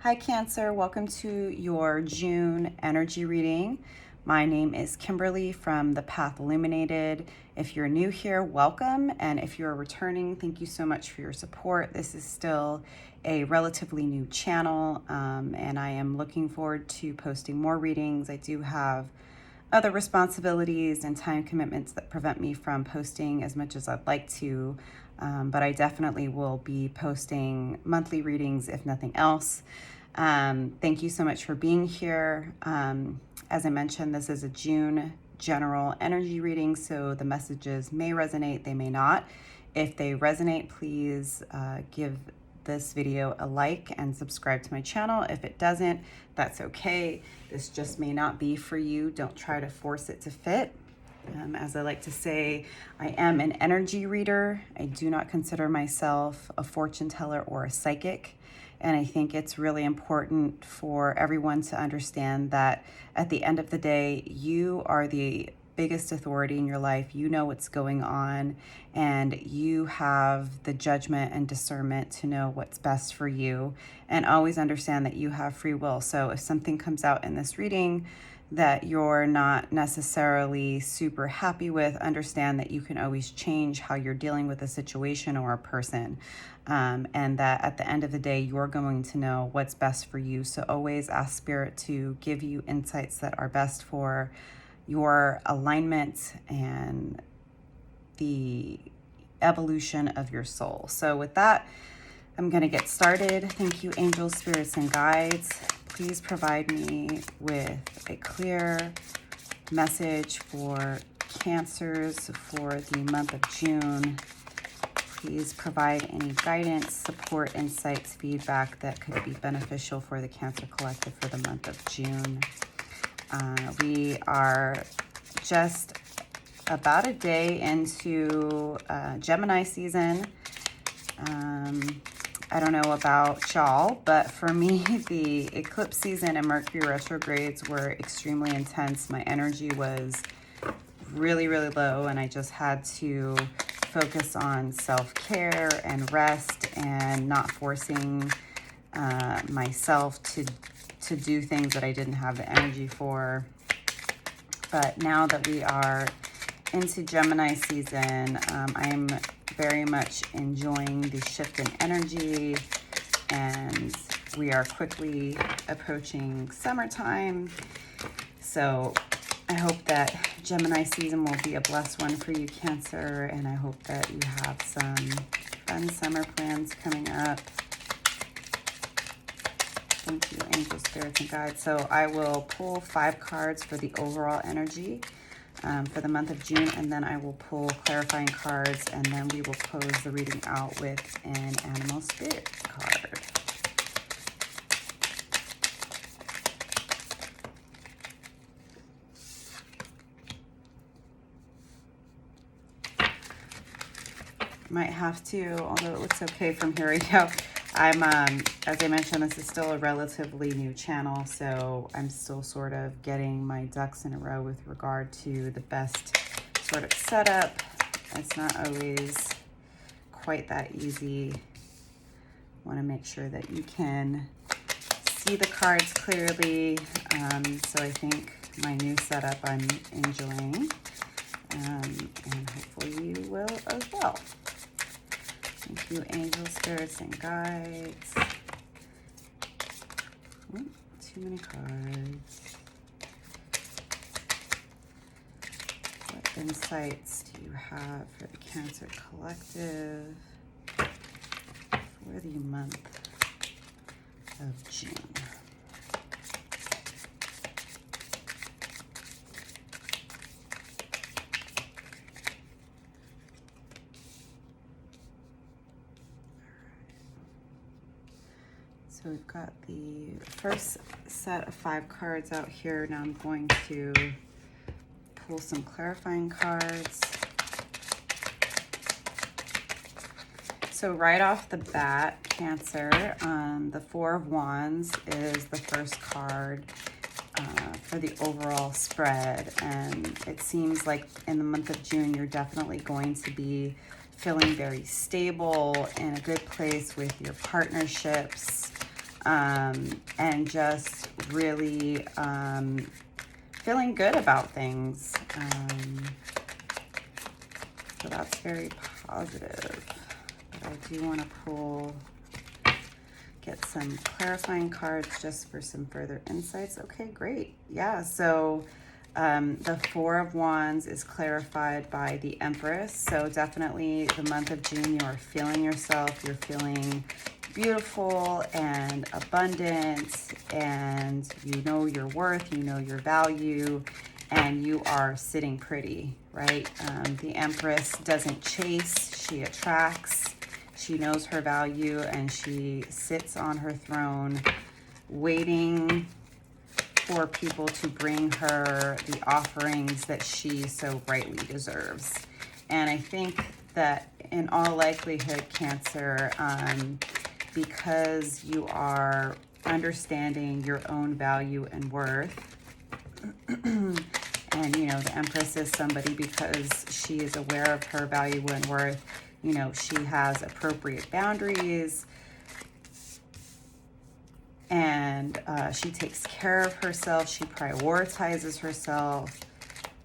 Hi Cancer, welcome to your June energy reading. My name is Kimberly from The Path Illuminated. If you're new here, welcome. And if you're returning, thank you so much for your support. This is still a relatively new channel, and I am looking forward to posting more readings. I do have other responsibilities and time commitments that prevent me from posting as much as I'd like to, but I definitely will be posting monthly readings if nothing else. Thank you so much for being here. As I mentioned, this is a June general energy reading, so the messages may resonate, they may not. If they resonate, please give this video a like and subscribe to my channel. If it doesn't, that's okay. This just may not be for you. Don't try to force it to fit. As I like to say, I am an energy reader. I do not consider myself a fortune teller or a psychic. And I think it's really important for everyone to understand that at the end of the day, you are the biggest authority in your life. You know what's going on, and you have the judgment and discernment to know what's best for you, and always understand that you have free will. So if something comes out in this reading that you're not necessarily super happy with, understand that you can always change how you're dealing with a situation or a person, and that at the end of the day, you're going to know what's best for you. So always ask Spirit to give you insights that are best for your alignment and the evolution of your soul. So with that, I'm going to get started. Thank you, angels, spirits, and guides. Please provide me with a clear message for Cancers for the month of June. Please provide any guidance, support, insights, feedback that could be beneficial for the Cancer Collective for the month of June. We are just about a day into Gemini season. I don't know about y'all, but for me, the eclipse season and Mercury retrogrades were extremely intense. My energy was really, really low, and I just had to focus on self-care and rest and not forcing myself to do things that I didn't have the energy for. But now that we are into Gemini season, I'm very much enjoying the shift in energy, and we are quickly approaching summertime. So I hope that Gemini season will be a blessed one for you, Cancer, and I hope that you have some fun summer plans coming up. Thank you, angels, spirits, and guides. So I will pull 5 cards for the overall energy for the month of June, and then I will pull clarifying cards, and then we will close the reading out with an animal spirit card. Might have to, although it looks okay from here right now. I'm, as I mentioned, this is still a relatively new channel, so I'm still sort of getting my ducks in a row with regard to the best sort of setup. It's not always quite that easy. Want to make sure that you can see the cards clearly. So I think my new setup I'm enjoying, and hopefully you will as well. Thank you, angels, spirits, and guides. Ooh, too many cards. What insights do you have for the Cancer Collective for the month of June? So we've got the first set of 5 cards out here. Now I'm going to pull some clarifying cards. So right off the bat, Cancer, the 4 of Wands is the first card for the overall spread. And it seems like in the month of June, you're definitely going to be feeling very stable, in a good place with your partnerships. and just really feeling good about things. So that's very positive. But I do want to get some clarifying cards just for some further insights. Okay, great. Yeah, so the Four of Wands is clarified by the Empress. So definitely the month of June, you are feeling yourself. You're feeling beautiful and abundant, and you know your worth, you know your value, and you are sitting pretty, right? The Empress doesn't chase, she attracts. She knows her value, and she sits on her throne waiting for people to bring her the offerings that she so rightly deserves. And I think that in all likelihood, Cancer, because you are understanding your own value and worth, and you know, the Empress is somebody, because she is aware of her value and worth, you know, she has appropriate boundaries, and she takes care of herself, she prioritizes herself,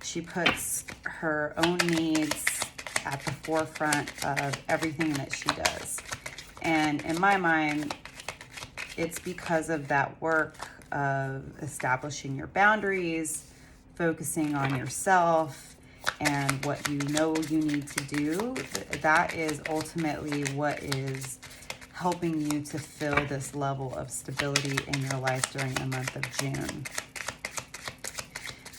she puts her own needs at the forefront of everything that she does. And in my mind, it's because of that work of establishing your boundaries, focusing on yourself and what you know you need to do. That is ultimately what is helping you to feel this level of stability in your life during the month of June.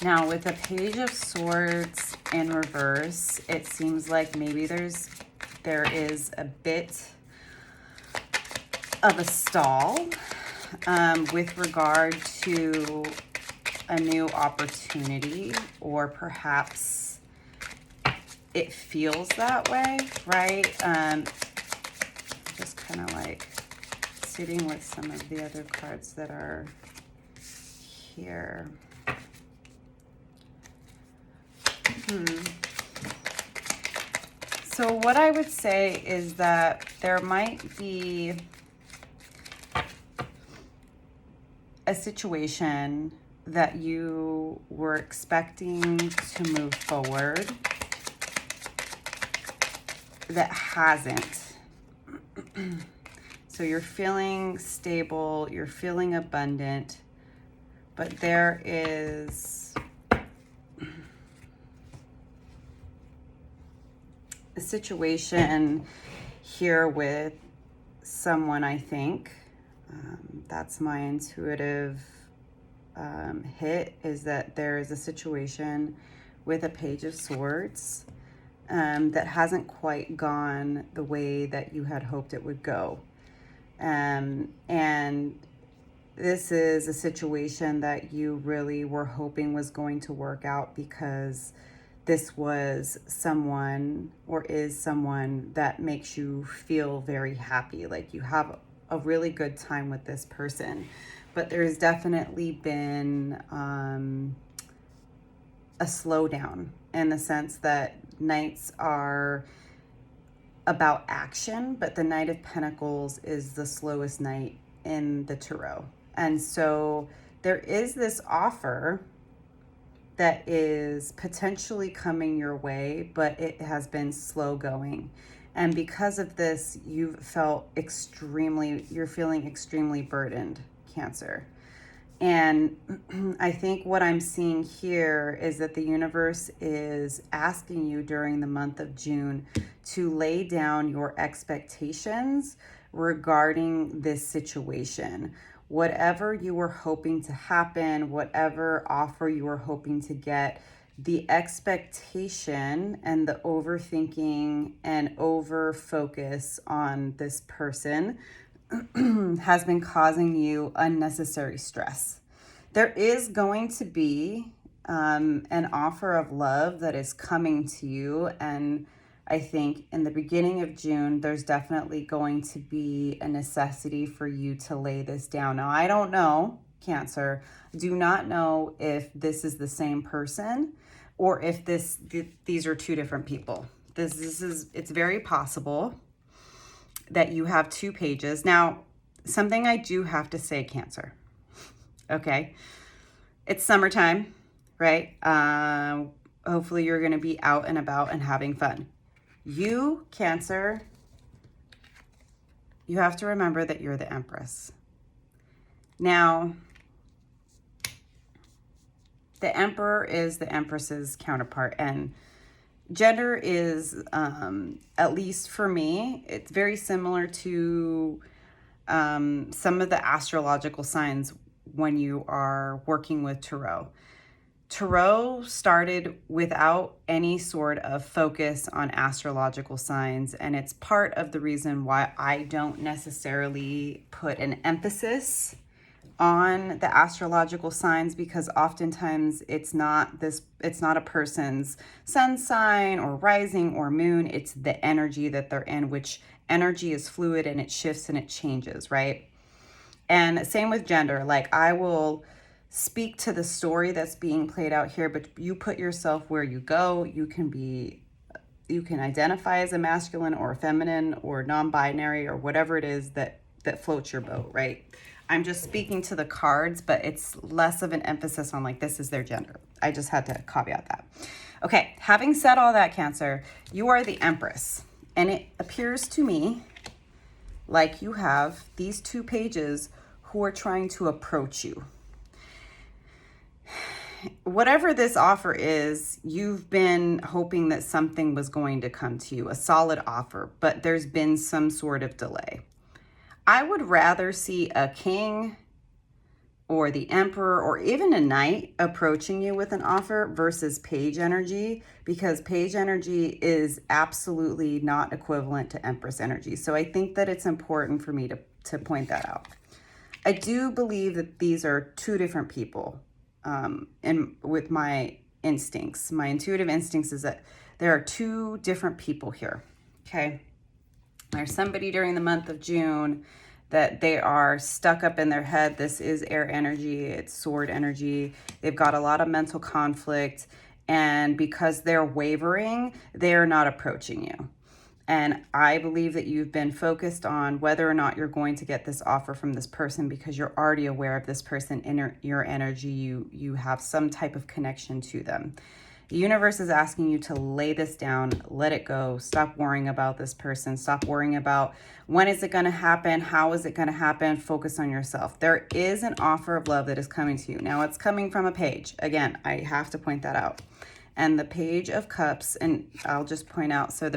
Now, with the Page of Swords in reverse, it seems like maybe there is a bit of a stall with regard to a new opportunity, or perhaps it feels that way, right? Just kind of like sitting with some of the other cards that are here. So what I would say is that there might be a situation that you were expecting to move forward that hasn't. So you're feeling stable, you're feeling abundant, but there is a situation here with someone, I think. That's my intuitive hit, is that there is a situation with a Page of Swords that hasn't quite gone the way that you had hoped it would go. And this is a situation that you really were hoping was going to work out, because this was someone, or is someone, that makes you feel very happy, like you have a really good time with this person. But there's definitely been a slowdown, in the sense that nights are about action, but the Knight of Pentacles is the slowest knight in the tarot. And so there is this offer that is potentially coming your way, but it has been slow going. And because of this, you're feeling extremely burdened, Cancer. And I think what I'm seeing here is that the universe is asking you during the month of June to lay down your expectations regarding this situation. Whatever you were hoping to happen, whatever offer you were hoping to get, the expectation and the overthinking and over focus on this person has been causing you unnecessary stress. There is going to be an offer of love that is coming to you, and I think in the beginning of June, there's definitely going to be a necessity for you to lay this down. Now, I don't know, Cancer, do not know if this is the same person, or if these are two different people. It's very possible that you have two pages. Now, something I do have to say, Cancer. Okay. It's summertime, right? Hopefully you're going to be out and about and having fun. You, Cancer, you have to remember that you're the Empress. Now, the Emperor is the Empress's counterpart, and gender is, at least for me, it's very similar to some of the astrological signs when you are working with tarot. Tarot started without any sort of focus on astrological signs, and it's part of the reason why I don't necessarily put an emphasis on the astrological signs, because oftentimes it's not a person's sun sign or rising or moon, it's the energy that they're in, which energy is fluid and it shifts and it changes, right? And same with gender. Like, I will speak to the story that's being played out here, but you put yourself where you go. You can identify as a masculine or a feminine or non-binary or whatever it is that floats your boat, right? I'm just speaking to the cards, but it's less of an emphasis on like, this is their gender. I just had to caveat that. Okay, having said all that, Cancer, you are the Empress. And it appears to me like you have these two pages who are trying to approach you. Whatever this offer is, you've been hoping that something was going to come to you, a solid offer, but there's been some sort of delay. I would rather see a king or the emperor or even a knight approaching you with an offer versus page energy, because page energy is absolutely not equivalent to empress energy. So I think that it's important for me to point that out. I do believe that these are two different people. And with my instincts, my intuitive instincts is that there are two different people here. Okay. There's somebody during the month of June that they are stuck up in their head. This is air energy. It's sword energy. They've got a lot of mental conflict. And because they're wavering, they're not approaching you. And I believe that you've been focused on whether or not you're going to get this offer from this person because you're already aware of this person in your energy. You have some type of connection to them. The universe is asking you to lay this down, let it go, stop worrying about this person, stop worrying about when is it going to happen, how is it going to happen, focus on yourself. There is an offer of love that is coming to you. Now, it's coming from a page. Again, I have to point that out. And the Page of Cups, and I'll just point out, so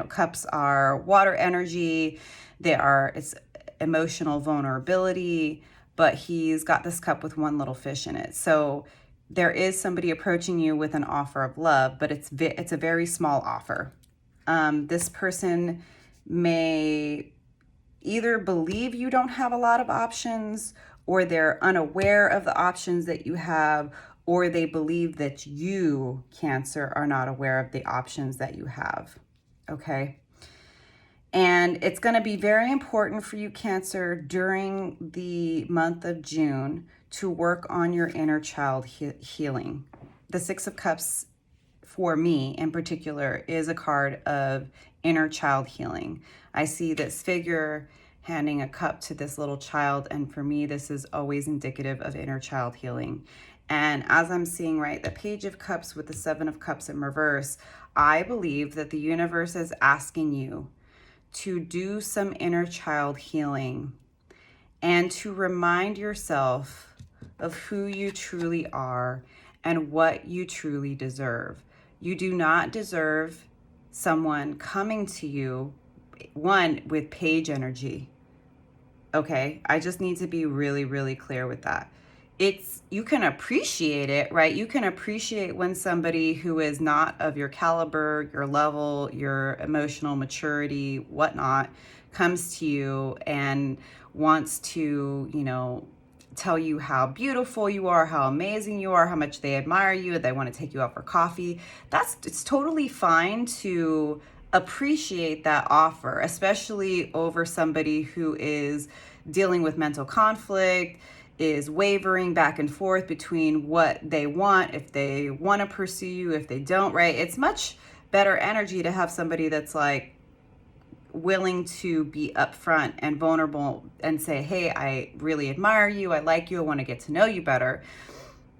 cups are water energy, it's emotional vulnerability, but he's got this cup with one little fish in it. So there is somebody approaching you with an offer of love, but it's a very small offer. This person may either believe you don't have a lot of options, or they're unaware of the options that you have, or they believe that you, Cancer, are not aware of the options that you have. Okay? And it's going to be very important for you, Cancer, during the month of June to work on your inner child healing. The Six of Cups, for me in particular, is a card of inner child healing. I see this figure handing a cup to this little child, and for me, this is always indicative of inner child healing. And as I'm seeing, right, the Page of Cups with the Seven of Cups in reverse, I believe that the universe is asking you to do some inner child healing and to remind yourself of who you truly are and what you truly deserve. You do not deserve someone coming to you, one, with page energy. Okay, I just need to be really, really clear with that. You can appreciate it, right? You can appreciate when somebody who is not of your caliber, your level, your emotional maturity, whatnot, comes to you and wants to, tell you how beautiful you are, how amazing you are, how much they admire you, they want to take you out for coffee. It's totally fine to appreciate that offer, especially over somebody who is dealing with mental conflict, is wavering back and forth between what they want, if they want to pursue you, if they don't, right? It's much better energy to have somebody that's like willing to be upfront and vulnerable and say, hey, I really admire you, I like you, I want to get to know you better.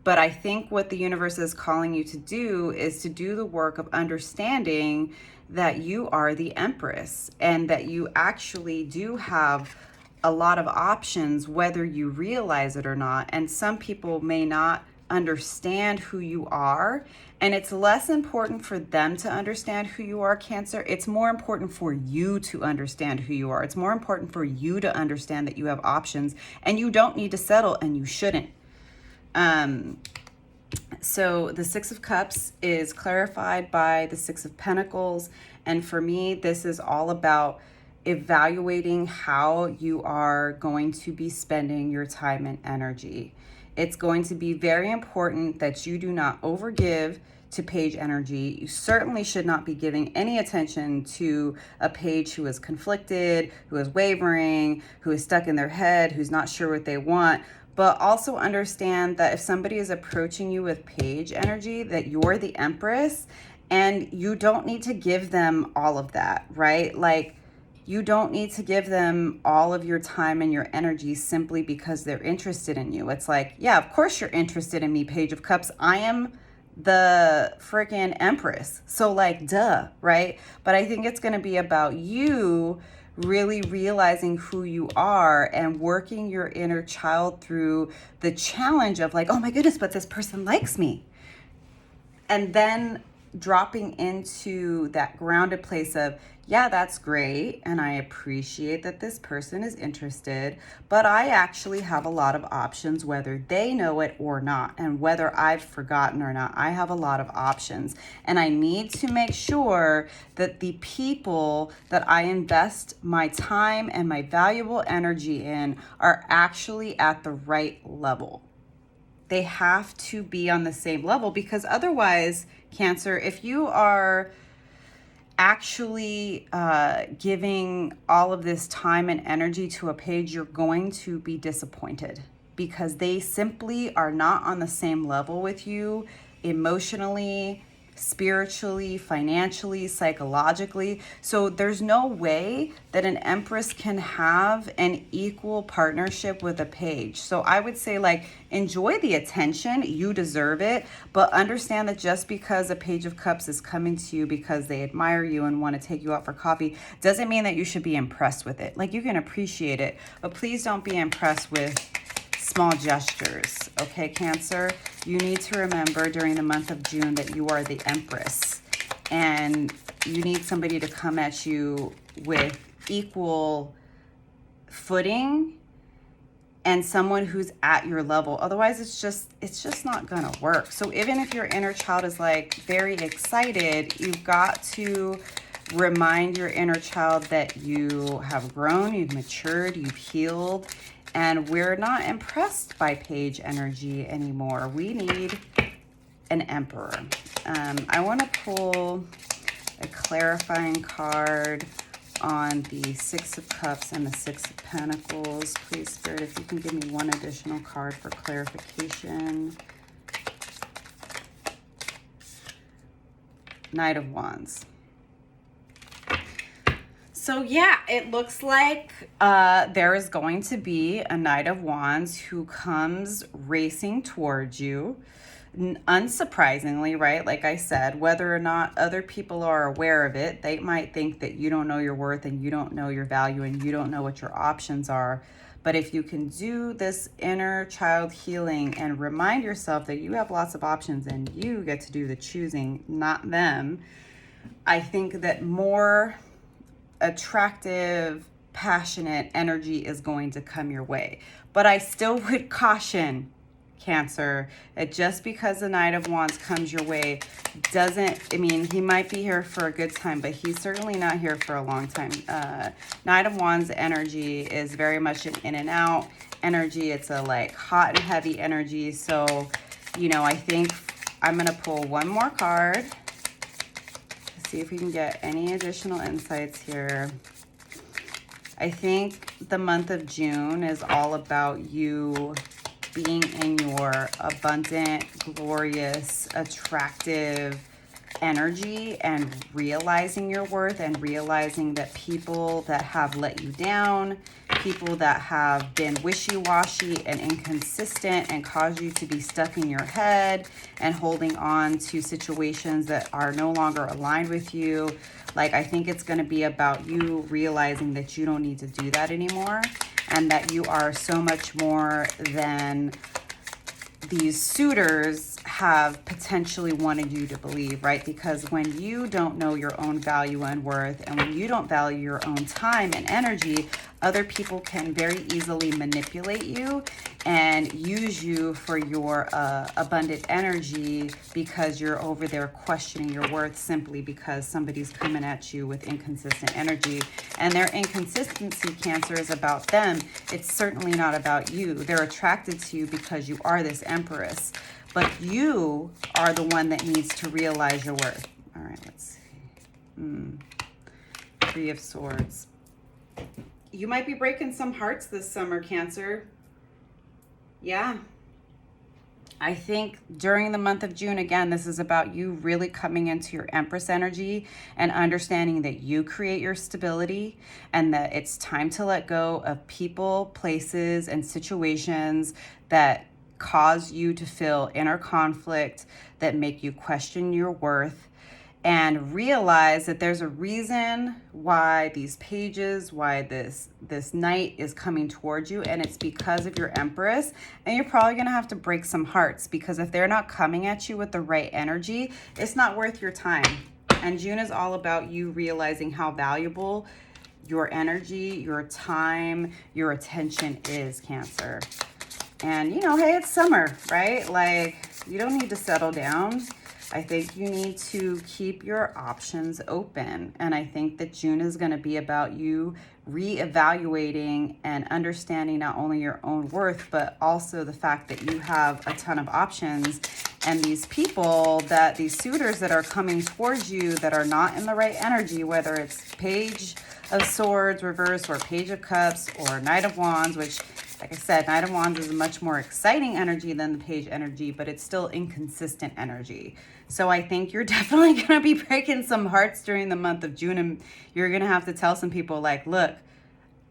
But I think what the universe is calling you to do is to do the work of understanding that you are the Empress and that you actually do have a lot of options, whether you realize it or not. And some people may not understand who you are. And it's less important for them to understand who you are, Cancer. It's more important for you to understand who you are. It's more important for you to understand that you have options and you don't need to settle, and you shouldn't. So the Six of Cups is clarified by the Six of Pentacles. And for me, this is all about evaluating how you are going to be spending your time and energy. It's going to be very important that you do not overgive to page energy. You certainly should not be giving any attention to a page who is conflicted, who is wavering, who is stuck in their head, who's not sure what they want. But also understand that if somebody is approaching you with page energy, that you're the Empress and you don't need to give them all of that, right? Like, you don't need to give them all of your time and your energy simply because they're interested in you. It's like, yeah, of course you're interested in me, Page of Cups. I am the freaking Empress. So like, duh, right? But I think it's going to be about you really realizing who you are and working your inner child through the challenge of like, oh my goodness, but this person likes me. And then dropping into that grounded place of, yeah, that's great. And I appreciate that this person is interested, but I actually have a lot of options, whether they know it or not, and whether I've forgotten or not. I have a lot of options, and I need to make sure that the people that I invest my time and my valuable energy in are actually at the right level. They have to be on the same level, because otherwise, Cancer, if you are actually giving all of this time and energy to a page, you're going to be disappointed because they simply are not on the same level with you emotionally, spiritually, financially, psychologically. So there's no way that an Empress can have an equal partnership with a page. So I would say, like, enjoy the attention, you deserve it, but understand that just because a Page of Cups is coming to you because they admire you and want to take you out for coffee doesn't mean that you should be impressed with it. Like, you can appreciate it, but please don't be impressed with small gestures, okay, Cancer? You need to remember during the month of June that you are the Empress, and you need somebody to come at you with equal footing and someone who's at your level. Otherwise, it's just not gonna work. So even if your inner child is like very excited, you've got to remind your inner child that you have grown, you've matured, you've healed, and we're not impressed by page energy anymore. We need an Emperor. I want to pull a clarifying card on the Six of Cups and the Six of Pentacles. Please, Spirit, if you can give me one additional card for clarification. Knight of Wands. So yeah, it looks like there is going to be a Knight of Wands who comes racing towards you. Unsurprisingly, right? Like I said, whether or not other people are aware of it, they might think that you don't know your worth and you don't know your value and you don't know what your options are. But if you can do this inner child healing and remind yourself that you have lots of options and you get to do the choosing, not them, I think that more attractive, passionate energy is going to come your way. But I still would caution, Cancer, that just because the Knight of Wands comes your way doesn't, I mean, he might be here for a good time, but he's certainly not here for a long time. Knight of Wands energy is very much an in and out energy. It's a like hot and heavy energy. So, you know, I think I'm going to pull one more card. See if we can get any additional insights here. I think the month of June is all about you being in your abundant, glorious, attractive, energy and realizing your worth and realizing that people that have let you down, people that have been wishy-washy and inconsistent and caused you to be stuck in your head and holding on to situations that are no longer aligned with you. Like, I think it's going to be about you realizing that you don't need to do that anymore, and that you are so much more than these suitors have potentially wanted you to believe, right? Because when you don't know your own value and worth, and when you don't value your own time and energy, other people can very easily manipulate you and use you for your abundant energy, because you're over there questioning your worth simply because somebody's coming at you with inconsistent energy. And their inconsistency, Cancer, is about them. It's certainly not about you. They're attracted to you because you are this Empress, but you are the one that needs to realize your worth. All right, let's see. Three of Swords. You might be breaking some hearts this summer, Cancer. Yeah. I think during the month of June, again, this is about you really coming into your Empress energy and understanding that you create your stability, and that it's time to let go of people, places, and situations that cause you to feel inner conflict, that make you question your worth, and realize that there's a reason why these pages, why this knight is coming towards you, and it's because of your Empress. And you're probably going to have to break some hearts, because if they're not coming at you with the right energy, it's not worth your time. And June is all about you realizing how valuable your energy, your time, your attention is, Cancer. And, you know, hey, it's summer, right? Like, you don't need to settle down. I think you need to keep your options open. And I think that June is going to be about you reevaluating and understanding not only your own worth, but also the fact that you have a ton of options. And these people, that these suitors that are coming towards you that are not in the right energy, whether it's Page of Swords reverse or Page of Cups or Knight of Wands, which, like I said, Knight of Wands is a much more exciting energy than the Page energy, but it's still inconsistent energy. So I think you're definitely going to be breaking some hearts during the month of June, and you're going to have to tell some people, like, look,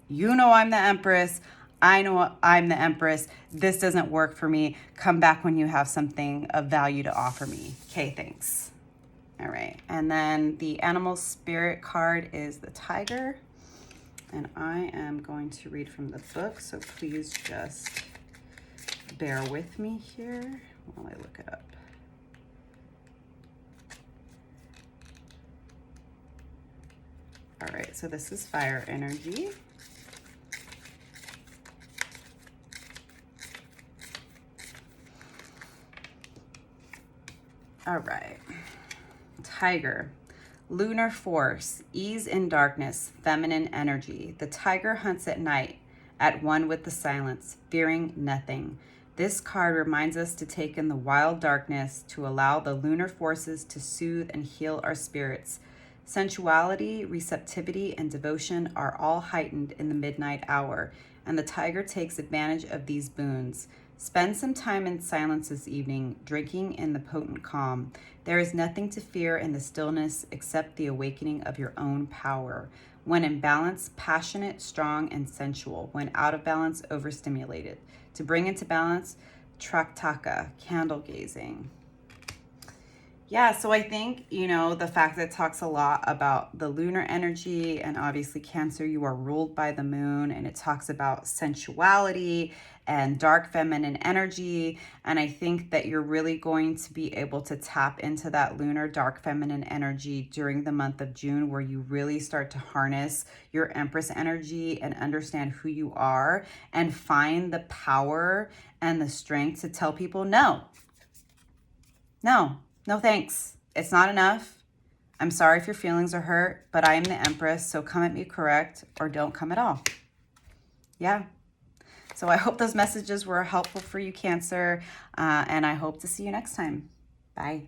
you know I'm the Empress. I know I'm the Empress. This doesn't work for me. Come back when you have something of value to offer me. Okay, thanks. All right. And then the animal spirit card is the Tiger. And I am going to read from the book, so please just bear with me here while I look it up. All right, so this is fire energy. All right, Tiger. Lunar force, ease in darkness, feminine energy. The tiger hunts at night, at one with the silence, fearing nothing. This card reminds us to take in the wild darkness, to allow the lunar forces to soothe and heal our spirits. Sensuality, receptivity, and devotion are all heightened in the midnight hour, and the tiger takes advantage of these boons. Spend some time in silence this evening, drinking in the potent calm. There is nothing to fear in the stillness except the awakening of your own power. When in balance, passionate, strong, and sensual. When out of balance, overstimulated. To bring into balance, traktaka, candle gazing. Yeah, so I think, you know, the fact that it talks a lot about the lunar energy, and obviously Cancer, you are ruled by the moon, and it talks about sensuality and dark feminine energy. And I think that you're really going to be able to tap into that lunar dark feminine energy during the month of June, where you really start to harness your Empress energy and understand who you are, and find the power and the strength to tell people, no, thanks. It's not enough. I'm sorry if your feelings are hurt, but I am the Empress, so come at me correct or don't come at all. Yeah. So I hope those messages were helpful for you, Cancer, and I hope to see you next time. Bye.